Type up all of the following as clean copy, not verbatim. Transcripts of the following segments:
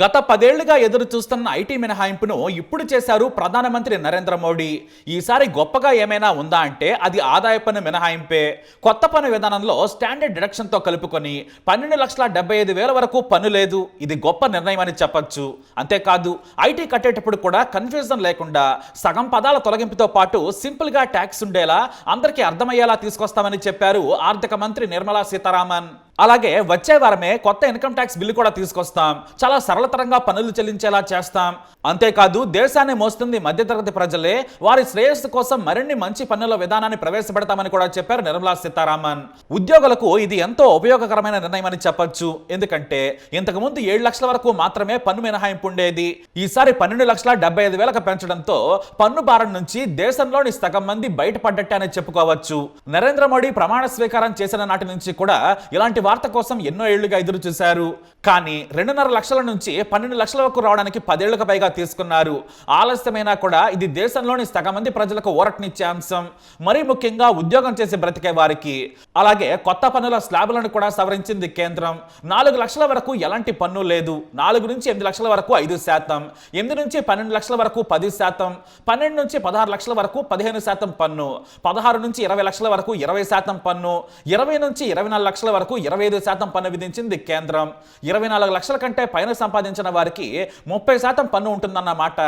గత 10 ఏళ్లుగా ఎదురు చూస్తున్న ఐటీ మినహాయింపును ఇప్పుడు చేశారు ప్రధానమంత్రి నరేంద్ర మోడీ. ఈసారి గొప్పగా ఏమైనా ఉందా అంటే అది ఆదాయ పన్ను మినహాయింపే. కొత్త పన్ను విధానంలో స్టాండర్డ్ డిడక్షన్తో కలుపుకొని 12,75,000 వరకు పన్ను లేదు. ఇది గొప్ప నిర్ణయం అని చెప్పొచ్చు. అంతేకాదు ఐటీ కట్టేటప్పుడు కూడా కన్ఫ్యూజన్ లేకుండా సగం పదాల తొలగింపుతో పాటు సింపుల్గా ట్యాక్స్ ఉండేలా అందరికీ అర్థమయ్యేలా తీసుకొస్తామని చెప్పారు ఆర్థిక మంత్రి నిర్మలా సీతారామన్. అలాగే వచ్చే వారమే కొత్త ఇన్కమ్ ట్యాక్స్ బిల్లు కూడా తీసుకొస్తాం. చాలా సరళతరంగా పన్నులు చెల్లించేలా చేస్తాం. అంతేకాదు దేశాన్ని మోస్తుంది మధ్యతరగతి ప్రజలే. వారి శ్రేయస్సు కోసం మరిన్ని మంచి పన్నుల విధానాన్ని ప్రవేశపెడతామని కూడా చెప్పారు నిర్మలా సీతారామన్. ఉద్యోగులకు ఇది ఎంతో ఉపయోగకరమైన నిర్ణయం అని చెప్పొచ్చు. ఎందుకంటే ఇంతకు ముందు 7 లక్షల వరకు మాత్రమే పన్ను మినహాయింపు ఉండేది. ఈసారి 12,75,000కు పెంచడంతో పన్ను భారం నుంచి దేశంలోని సగం మంది బయటపడ్డట్టే అని చెప్పుకోవచ్చు. నరేంద్ర మోడీ ప్రమాణ స్వీకారం చేసిన నాటి నుంచి కూడా ఇలాంటి వార్త కోసం ఎన్నో ఏళ్లుగా ఎదురు చూశారు. కానీ 2.5 లక్షల నుంచి 12 లక్షల వరకు రావడానికి 10 ఏళ్లకు పైగా తీసుకున్నారు. ఆలస్యమైనా కూడా ఇది దేశంలోని సగం మంది ప్రజలకు ఊరటనిచ్చే అంశం. మరీ ముఖ్యంగా ఉద్యోగం చేసి బ్రతికే వారికి. అలాగే కొత్త పన్నుల స్లాబులను కూడా సవరించింది కేంద్రం. 4 లక్షల వరకు ఎలాంటి పన్ను లేదు. 4 నుంచి 8 లక్షల వరకు 5%, 8 నుంచి 12 లక్షల వరకు 10%, 12 నుంచి 16 లక్షల వరకు 15% పన్ను, 16 నుంచి 20 లక్షల వరకు 20% పన్ను, 20 నుంచి 24 లక్షల వరకు 25% పన్ను విధించింది కేంద్రం. 24 లక్షల కంటే పైన సంపాదించిన వారికి 30% పన్ను ఉంటుందన్నమాట.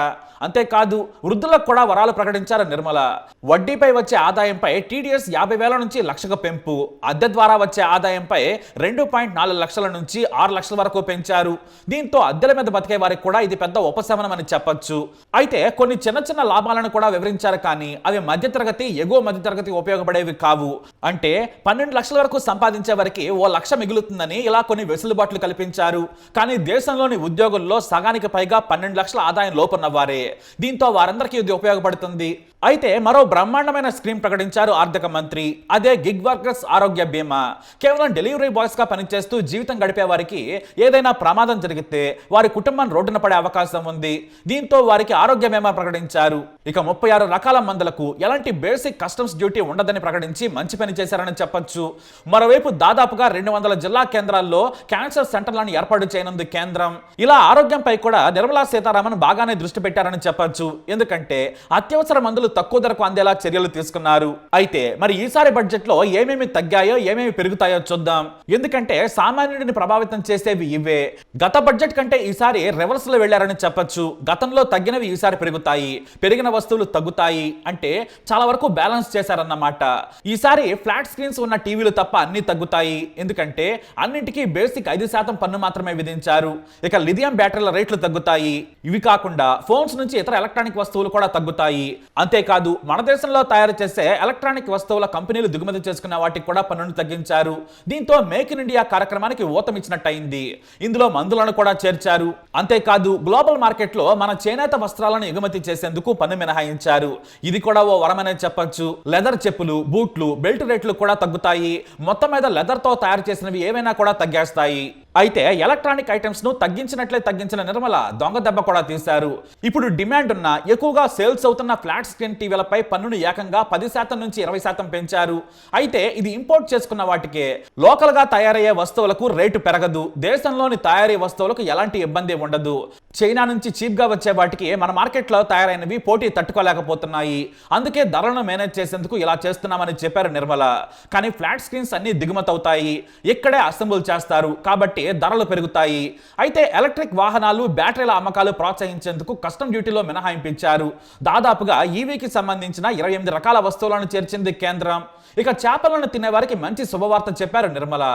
అంతేకాదు వృద్ధులకు కూడా వరాలు ప్రకటించారు నిర్మల. వడ్డీపై వచ్చే ఆదాయంపై టీడీఎస్ 50,000 నుంచి లక్షకు పెంపు, అద్దె ద్వారా వచ్చే ఆదాయంపై 2.4 లక్షల నుంచి 6 లక్షల వరకు పెంచారు. దీంతో అద్దెల మీద బతికే వారికి కూడా ఇది పెద్ద ఉపశమనం అని చెప్పొచ్చు. అయితే కొన్ని చిన్న చిన్న లాభాలను కూడా వివరించారు. కానీ అవి మధ్యతరగతి, ఎగువ మధ్యతరగతి ఉపయోగపడేవి కావు. అంటే 12 లక్షల వరకు సంపాదించే వారికి 1 లక్ష మిగులుతుందని ఇలా కొన్ని వెసులుబాట్లు కల్పించారు. కానీ దేశంలోని ఉద్యోగుల్లో సగానికి పైగా 12 లక్షల ఆదాయం లోపున్న వారే. దీంతో వారందరికీ ఇది ఉపయోగపడుతుంది. అయితే మరో బ్రహ్మాండమైన స్కీమ్ ప్రకటించారు ఆర్థిక మంత్రి. అదే గిగ్ వర్కర్స్ ఆరోగ్య బీమా. కేవలం డెలివరీ బాయ్స్ గా పనిచేస్తూ జీవితం గడిపే వారికి ఏదైనా ప్రమాదం జరిగితే వారి కుటుంబం రోడ్డున పడే అవకాశం ఉంది. దీంతో వారికి ఆరోగ్య బీమా ప్రకటించారు. ఇక 36 రకాల మందులకు ఎలాంటి బేసిక్ కస్టమ్స్ డ్యూటీ ఉండదని ప్రకటించి మంచి పని చేశారని చెప్పొచ్చు. మరోవైపు దాదాపుగా 200 జిల్లా కేంద్రాల్లో క్యాన్సర్ సెంటర్లను ఏర్పాటు చేయనుంది కేంద్రం. ఇలా ఆరోగ్యంపై కూడా నిర్మలా సీతారామన్ బాగానే దృష్టి పెట్టారని చెప్పొచ్చు. ఎందుకంటే అత్యవసర మందులు తక్కువ ధరకు అందేలా చర్యలు తీసుకున్నారు. అయితే మరి ఈసారి బడ్జెట్ లో ఏమేమి తగ్గాయో ఏమేమి పెరుగుతాయో చూద్దాం. ఎందుకంటే సామాన్యుడిని ప్రభావితం చేసేవి ఇవే. గత బడ్జెట్ కంటే ఈసారి రివర్స్ లో వెళ్లారని చెప్పొచ్చు. గతంలో తగ్గినవి ఈసారి పెరుగుతాయి, పెరిగిన వస్తువులు తగ్గుతాయి. అంటే చాలా వరకు బ్యాలెన్స్ చేశారన్నమాట. ఈసారి ఫ్లాట్ స్క్రీన్స్ ఉన్న టీవీలు తప్ప అన్ని తగ్గుతాయి. ఎందుకంటే అన్నింటికీ బేసిక్ 5% పన్ను మాత్రమే విధించారు. ఇక లిథియం బ్యాటరీల రేట్లు తగ్గుతాయి. ఇవి కాకుండా ఫోన్స్ నుంచి ఇతర ఎలక్ట్రానిక్ వస్తువులు కూడా తగ్గుతాయి. అంతేకాదు మన దేశంలో తయారు చేసే ఎలక్ట్రానిక్ వస్తువుల కంపెనీలు దిగుమతి చేసుకున్న వాటికి కూడా పన్నును తగ్గించారు. దీంతో మేక్ ఇన్ ఇండియా కార్యక్రమానికి ఊతమిచ్చినట్టయింది. ఇందులో మందులను కూడా చేర్చారు. అంతేకాదు గ్లోబల్ మార్కెట్ లో మన చేనేత వస్త్రాలను ఎగుమతి చేసేందుకు పన్ను మినహాయించారు. ఇది కూడా ఓ వరమనే చెప్పొచ్చు. లెదర్ చెప్పులు, బూట్లు, బెల్ట్ రేట్లు కూడా తగ్గుతాయి. మొత్తం మీద లెదర్ తో తయారు చేసినవి ఏవైనా కూడా తగ్గేస్తాయి. అయితే ఎలక్ట్రానిక్ ఐటమ్స్ ను తగ్గించిన నిర్మల దొంగ దెబ్బ కూడా తీశారు. ఇప్పుడు డిమాండ్ ఉన్న, ఎక్కువగా సేల్స్ అవుతున్న ఫ్లాట్ స్క్రీన్ టీవీలపై పన్నును ఏకంగా 10% నుంచి 20% పెంచారు. అయితే ఇది ఇంపోర్ట్ చేసుకున్న వాటికే. లోకల్ గా తయారయ్యే వస్తువులకు రేటు పెరగదు. దేశంలోని తయారీ వస్తువులకు ఎలాంటి ఇబ్బంది ఉండదు. చైనా నుంచి చీప్ గా వచ్చే వాటికి మన మార్కెట్ లో తయారైనవి పోటీ తట్టుకోలేకపోతున్నాయి. అందుకే ధరలను మేనేజ్ చేసేందుకు ఇలా చేస్తున్నామని చెప్పారు నిర్మల. కానీ ఫ్లాట్ స్క్రీన్స్ అన్ని దిగుమతి అవుతాయి, ఇక్కడే అసెంబుల్ చేస్తారు. కాబట్టి ధరలు పెరుగుతాయి. అయితే ఎలక్ట్రిక్ వాహనాలు, బ్యాటరీల అమ్మకాలు ప్రోత్సహించేందుకు కస్టమ్ డ్యూటీలో మినహాయింపించారు. దాదాపుగా ఈవీకి సంబంధించిన 28 రకాల వస్తువులను చేర్చింది కేంద్రం. ఇక చేపలను తినేవారికి మంచి శుభవార్త చెప్పారు నిర్మల.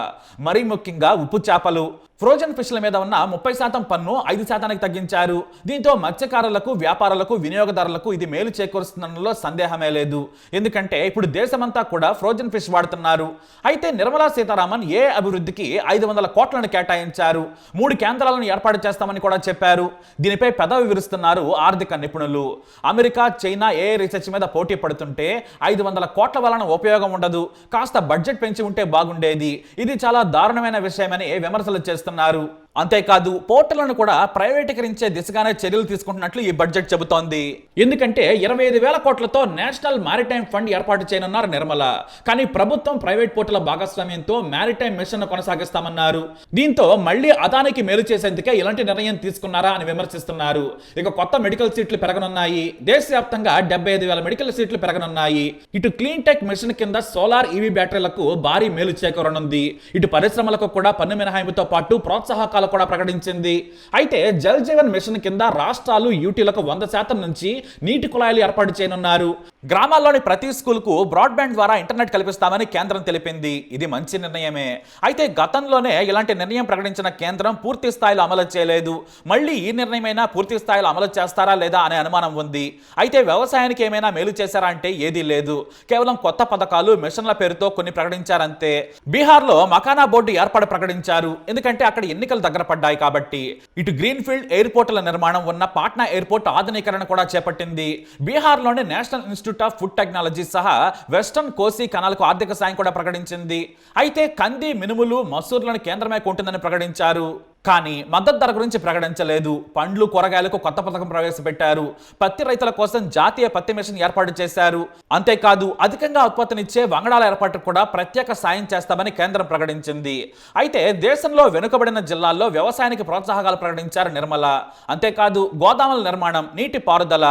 మరీ ముఖ్యంగా ఉప్పు చేపలు, ఫ్రోజన్ ఫిష్ల మీద ఉన్న 30% పన్ను 5%కి తగ్గించారు. దీంతో మత్స్యకారులకు, వ్యాపారులకు, వినియోగదారులకు ఇది మేలు చేకూరుస్తుందనలో సందేహమే లేదు. ఎందుకంటే ఇప్పుడు దేశమంతా కూడా ఫ్రోజన్ ఫిష్ వాడుతున్నారు. అయితే నిర్మలా సీతారామన్ ఏ అభివృద్ధికి 500 కోట్లను కేటాయించారు. 3 కేంద్రాలను ఏర్పాటు చేస్తామని కూడా చెప్పారు. దీనిపై పెదవి విరుస్తున్నారు ఆర్థిక నిపుణులు. అమెరికా, చైనా ఏ రీసెర్చ్ మీద పోటీ పడుతుంటే 500 కోట్ల వలన ఉపయోగం ఉండదు. కాస్త బడ్జెట్ పెంచి ఉంటే బాగుండేది. ఇది చాలా దారుణమైన విషయమని విమర్శలు చేస్తున్నారు. అంతేకాదు పోర్టులను కూడా ప్రైవేటీకరించే దిశగానే చర్యలు తీసుకుంటున్నట్లు ఈ బడ్జెట్ చెబుతోంది. ఎందుకంటే 25,000 కోట్లతో నేషనల్ మారిటైమ్ ఫండ్ ఏర్పాటు చేయనున్నారు నిర్మల. కానీ ప్రభుత్వం ప్రైవేట్ పోర్టుల భాగస్వామ్యంతో మారిటైమ్ మిషన్ కొనసాగిస్తామన్నారు. దీంతో మళ్లీ అదానికి మేలు చేసేందుకే ఇలాంటి నిర్ణయం తీసుకున్నారా అని విమర్శిస్తున్నారు. ఇక కొత్త మెడికల్ సీట్లు పెరగనున్నాయి. దేశవ్యాప్తంగా 75,000 మెడికల్ సీట్లు పెరగనున్నాయి. ఇటు క్లీన్ టెక్ మిషన్ కింద సోలార్ ఈవీ బ్యాటరీలకు భారీ మేలు చేకూరనుంది. ఇటు పరిశ్రమలకు కూడా పన్ను మినహాయింపుతో పాటు ప్రోత్సాహకాలు కూడా ప్రకటించింది. అయితే జల్ జీవన్ మిషన్ కింద రాష్ట్రాలు యూటీలకు 100% నుంచి నీటి కుళాయిలు ఏర్పాటు చేయనున్నారు. గ్రామాల్లోని ప్రతి స్కూల్ కు బ్రాడ్బ్యాండ్ ద్వారా ఇంటర్నెట్ కల్పిస్తామని కేంద్రం తెలిపింది. ఇది మంచి నిర్ణయమే. అయితే గతంలోనే ఇలాంటి నిర్ణయం ప్రకటించిన కేంద్రం పూర్తి స్థాయిలో అమలు చేయలేదు. మళ్ళీ ఈ నిర్ణయమైనా పూర్తి స్థాయిలో అమలు చేస్తారా లేదా అనే అనుమానం ఉంది. అయితే వ్యవసాయానికి ఏమైనా మేలు చేశారా అంటే ఏదీ లేదు. కేవలం కొత్త పథకాలు మిషన్ల పేరుతో కొన్ని ప్రకటించారంతే. బీహార్లో మకానా బోర్డు ఏర్పాటు ప్రకటించారు. ఎందుకంటే అక్కడ ఎన్నికలు దగ్గర పడ్డాయి కాబట్టి. ఇటు గ్రీన్ఫీల్డ్ ఎయిర్పోర్టుల నిర్మాణం ఉన్న పాట్నా ఎయిర్పోర్ట్ ఆధునీకరణ కూడా చేపట్టింది. బీహార్లోని national institute of food technology సహా వెస్టర్న్ కోసీ కెనాల్కు ఆర్థిక సాయం కూడా ప్రకటించింది. అయితే కంది, మినుములు, మసూర్లను కేంద్రమే కొంటుందని ప్రకటించారు. కానీ మద్దతు ధర గురించి ప్రకటించలేదు. పండ్లు, కూరగాయలకు కొత్త పథకం ప్రవేశపెట్టారు. పత్తి రైతుల కోసం జాతీయ పత్తి మిషన్ ఏర్పాటు చేశారు. అంతేకాదు అధికంగా ఉత్పత్తినిచ్చే వంగడాల ఏర్పాటుకు కూడా ప్రత్యేక సాయం చేస్తామని కేంద్రం ప్రకటించింది. అయితే దేశంలో వెనుకబడిన జిల్లాల్లో వ్యవసాయానికి ప్రోత్సాహకాలు ప్రకటించారు నిర్మల. అంతేకాదు గోదాముల నిర్మాణం, నీటి పారుదల,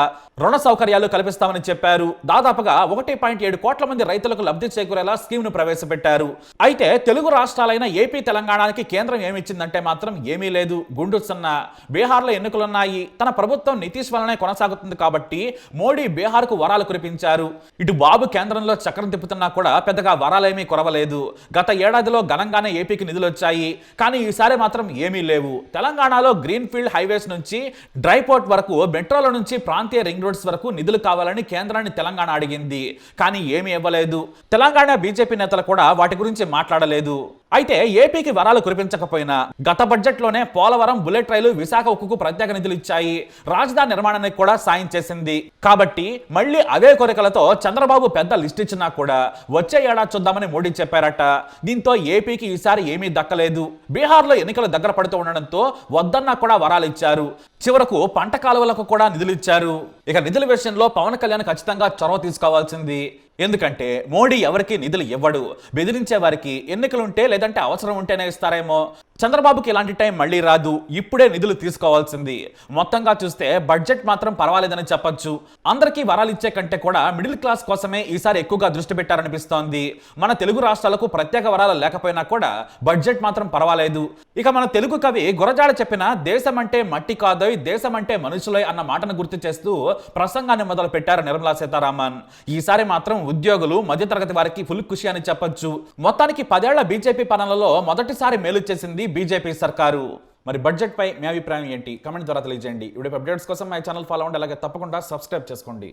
రుణ సౌకర్యాలు కల్పిస్తామని చెప్పారు. దాదాపుగా 1.7 కోట్ల మంది రైతులకు లబ్ధి చేకూరేలా స్కీమ్ ను ప్రవేశపెట్టారు. అయితే తెలుగు రాష్ట్రాలైన ఏపీ, తెలంగాణకి కేంద్రం ఏమిచ్చిందంటే మాత్రం ఏమీ లేదు. గుండు సున్నా. బీహార్లో ఎన్నికలున్నాయి. తన ప్రభుత్వం నితీష్ వలనే కొనసాగుతుంది కాబట్టి మోడీ బీహార్కు వరాలు కురిపించారు. ఇటు బాబు కేంద్రంలో చక్రం తిప్పుతున్నా కూడా పెద్దగా వరాలేమీ కురవలేదు. గత ఏడాదిలో ఘనంగానే ఏపీకి నిధులు వచ్చాయి. కానీ ఈసారి మాత్రం ఏమీ లేవు. తెలంగాణలో గ్రీన్ ఫీల్డ్ హైవేస్ నుంచి డ్రై పోర్ట్ వరకు, మెట్రోల నుంచి ప్రాంతీయ రింగ్ రోడ్స్ వరకు నిధులు కావాలని కేంద్రాన్ని తెలంగాణ అడిగింది. కానీ ఏమీ ఇవ్వలేదు. తెలంగాణ బీజేపీ నేతలు కూడా వాటి గురించి మాట్లాడలేదు. అయితే ఏపీకి వరాలు కురిపించకపోయినా గత బడ్జెట్లోనే పోలవరం, బుల్లెట్ రైలు, విశాఖ ఉక్కుకు ప్రత్యేక నిధులు ఇచ్చాయి. రాజధాని నిర్మాణానికి కూడా సాయం చేసింది. కాబట్టి మళ్ళీ అవే కోరికలతో చంద్రబాబు పెద్ద లిస్ట్ ఇచ్చినా కూడా వచ్చే ఏడాది చూద్దామని మోడీ చెప్పారట. దీంతో ఏపీకి ఈసారి ఏమీ దక్కలేదు. బీహార్లో ఎన్నికలు దగ్గర పడుతూ ఉండడంతో వద్దన్నా కూడా వరాలు ఇచ్చారు. చివరకు పంట కాలువలకు కూడా నిధులు ఇచ్చారు. ఇక నిధుల విషయంలో పవన్ కళ్యాణ్ ఖచ్చితంగా చొరవ తీసుకోవాల్సింది. ఎందుకంటే మోడీ ఎవరికి నిధులు ఇవ్వడు. బెదిరించే వారికి ఎన్నికలుంటే లేదంటే అవసరం ఉంటేనే ఇస్తారేమో. చంద్రబాబుకి ఇలాంటి టైం మళ్ళీ రాదు. ఇప్పుడే నిధులు తీసుకోవాల్సింది. మొత్తంగా చూస్తే బడ్జెట్ మాత్రం పర్వాలేదని చెప్పొచ్చు. అందరికీ వరాలు ఇచ్చే కంటే కూడా మిడిల్ క్లాస్ కోసమే ఈసారి ఎక్కువగా దృష్టి పెట్టారనిపిస్తోంది. మన తెలుగు రాష్ట్రాలకు ప్రత్యేక వరాలు లేకపోయినా కూడా బడ్జెట్ మాత్రం పర్వాలేదు. ఇక మన తెలుగు కవి గురజాడ చెప్పిన దేశం అంటే మట్టి కాదోయ్, దేశం అంటే మనుషులోయ్ అన్న మాటను గుర్తు చేస్తూ ప్రసంగాన్ని మొదలు పెట్టారు నిర్మలా సీతారామన్. ఈసారి మాత్రం ఉద్యోగులు, మధ్యతరగతి వారికి ఫుల్ ఖుషి అని చెప్పొచ్చు. మొత్తానికి 10 ఏళ్ల బీజేపీ పాలనలో మొదటిసారి మేలు చేసింది బీజేపీ సర్కారు. మరి బడ్జెట్ పై మీ అభిప్రాయం ఏంటి? కామెంట్ ద్వారా తెలియజేయండి. వీడియో అప్డేట్స్ కోసం మై ఛానల్ ఫాలో అవ్వండి. అలాగే తప్పకుండా సబ్స్క్రైబ్ చేసుకోండి.